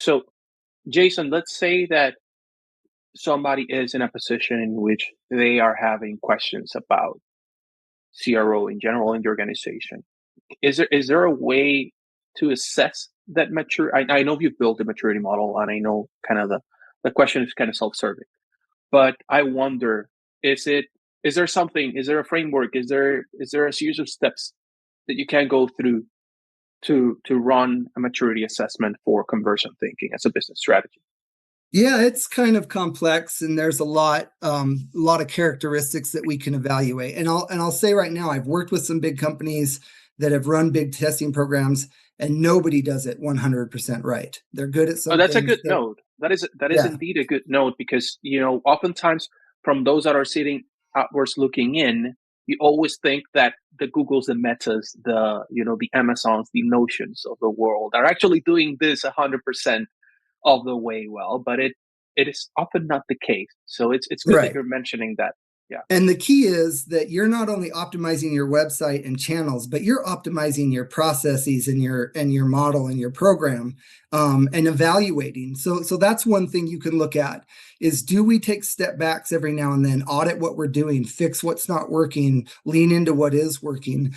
So, Jason, let's say that somebody is in a position in which they are having questions about CRO in general in the organization. Is there a way to assess that mature? I know you've built a maturity model, and I know kind of the question is kind of self-serving, but I wonder, is it is there something? Is there a framework? Is there a series of steps that you can go through to run a maturity assessment for conversion thinking as a business strategy? Yeah, it's kind of complex, and there's a lot of characteristics that we can evaluate. And I'll say right now, I've worked with some big companies that have run big testing programs, and nobody does it 100% right. They're good at Oh, some that's a things. good note. That is Yeah, indeed a good note because oftentimes from those that are sitting outwards looking in, you always think that the Googles, the Metas, the Amazons, the Notions of the world are actually doing this 100% of the way well, but it is often not the case. So it's good that right. you're mentioning that. Yeah. And the key is that you're not only optimizing your website and channels, but you're optimizing your processes and your model and your program, and evaluating. So that's one thing you can look at is, do we take step backs every now and then, audit what we're doing, fix what's not working, lean into what is working.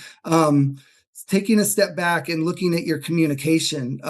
Taking a step back and looking at your communication.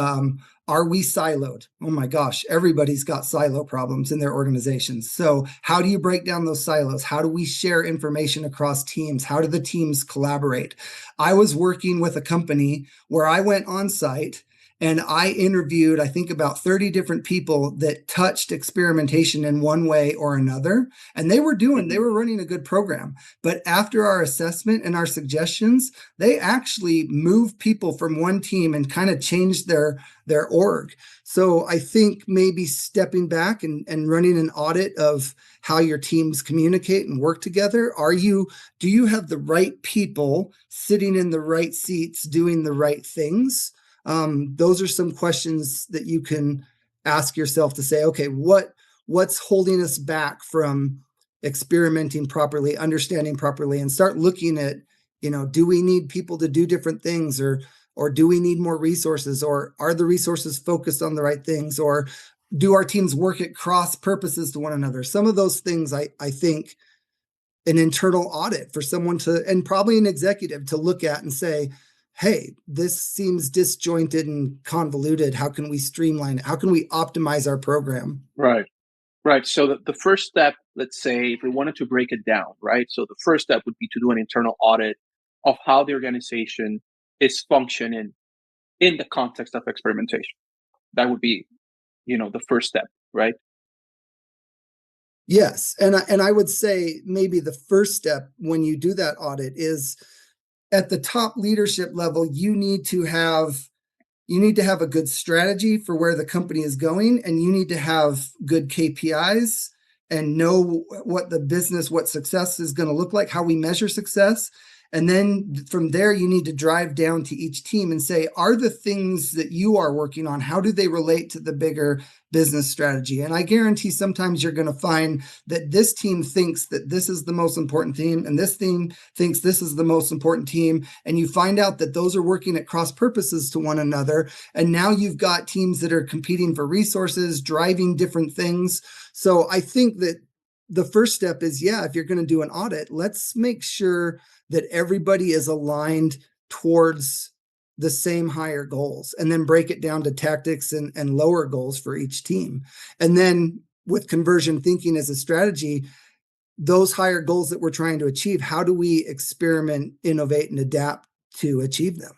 Are we siloed? Oh my gosh, everybody's got silo problems in their organizations. So, how do you break down those silos? How do we share information across teams? How do the teams collaborate? I was working with a company where I went on site and I interviewed, I think, about 30 different people that touched experimentation in one way or another. And they Mhm. were running a good program. But after our assessment and our suggestions, they actually moved people from one team and kind of changed their org. So I think maybe stepping back and running an audit of how your teams communicate and work together. Do you have the right people sitting in the right seats doing the right things? Those are some questions that you can ask yourself to say, okay, what's holding us back from experimenting properly, understanding properly, and start looking at, do we need people to do different things, or do we need more resources, or are the resources focused on the right things, or do our teams work at cross purposes to one another? Some of those things, I think an internal audit for someone to, and probably an executive to look at and say, hey, this seems disjointed and convoluted. How can we streamline it? How can we optimize our program? Right. Right. So the first step, let's say, if we wanted to break it down, right? So the first step would be to do an internal audit of how the organization is functioning in the context of experimentation. That would be, the first step, right? Yes. And I would say maybe the first step when you do that audit is, at the top leadership level, you need to have a good strategy for where the company is going, and you need to have good KPIs and know what success is going to look like, how we measure success. And then from there, you need to drive down to each team and say, are the things that you are working on, how do they relate to the bigger business strategy? And I guarantee sometimes you're going to find that this team thinks that this is the most important team, and this team thinks this is the most important team. And you find out that those are working at cross purposes to one another. And now you've got teams that are competing for resources, driving different things. So I think that the first step is, yeah, if you're going to do an audit, let's make sure that everybody is aligned towards the same higher goals, and then break it down to tactics and lower goals for each team. And then with conversion thinking as a strategy, those higher goals that we're trying to achieve, how do we experiment, innovate, and adapt to achieve them?